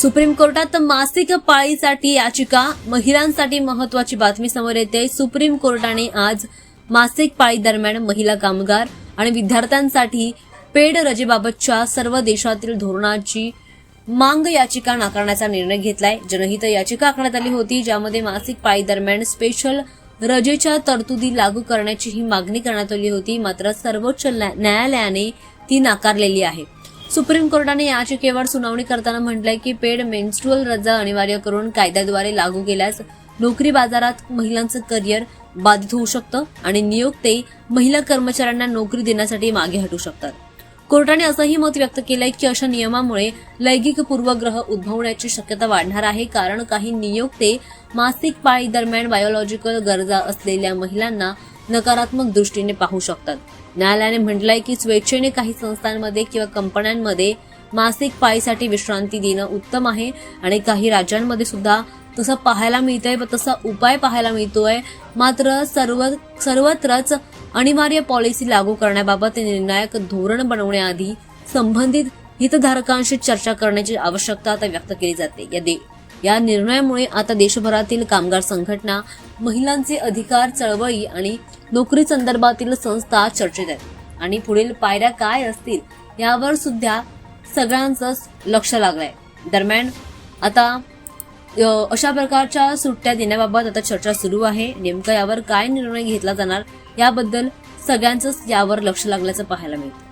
Supreme कोर्टात मासिक पाळीसाठी याचिका, महिलांसाठी महत्वाची बातमी समोर येते। सुप्रीम कोर्टाने आज मासिक पाळी दरम्यान महिला कामगार आणि विद्यार्थ्यांसाठी पेड रजेबाबतच्या सर्व देशातील धोरणाची मांग याचिका नाकारण्याचा निर्णय घेतलाय। जनहित याचिका करण्यात आली होती, ज्यामध्ये मासिक पाळी दरम्यान स्पेशल रजेच्या तरतुदी लागू करण्याची ही मागणी करण्यात आली होती, मात्र सर्वोच्च न्यायालयाने ती नाकारलेली आहे। सुप्रीम कोर्टाने याचिकेवर सुनावणी करताना म्हटलंय की पेड मेन्स्ट्रुअल रजा अनिवार्य करून कायद्याद्वारे लागू केल्यास नोकरी बाजारात महिलांचं करिअर बाधित होऊ शकतं आणि नियोक्ते महिला कर्मचाऱ्यांना नोकरी देण्यासाठी मागे हटू शकतात। कोर्टाने असंही मत व्यक्त केलंय की अशा नियमामुळे लैंगिक पूर्वग्रह उद्भवण्याची शक्यता वाढणार आहे, कारण काही नियोक्ते मासिक पाळी दरम्यान बायोलॉजिकल गरजा असलेल्या महिलांना नकारात्मक दृष्टीने पाहू शकतात। न्यायालयाने म्हटलंय की स्वेच्छेने काही संस्थांमध्ये किंवा कंपन्यांमध्ये मासिक पाळीसाठी विश्रांती देणं उत्तम आहे आणि काही राज्यांमध्ये सुद्धा तसं पाहायला मिळतंय व तसा उपाय पाहायला मिळतोय। मात्र सर्वत्रच अनिवार्य पॉलिसी लागू करण्याबाबत निर्णायक धोरण बनवण्याआधी संबंधित हितधारकांशी चर्चा करण्याची आवश्यकता आता व्यक्त केली जाते। या निर्णयामुळे आता देशभरातील कामगार संघटना, महिलांचे अधिकार चळवळी आणि नोकरी संदर्भातील संस्था चर्चेत आहेत आणि पुढील पायऱ्या काय असतील यावर सुद्धा सगळ्यांचं लक्ष लागलंय। दरम्यान आता अशा प्रकारच्या सुट्ट्या देण्याबाबत आता चर्चा सुरू आहे। नेमकं यावर काय निर्णय घेतला जाणार याबद्दल सगळ्यांचंच यावर लक्ष लागल्याचं पाहायला मिळतं।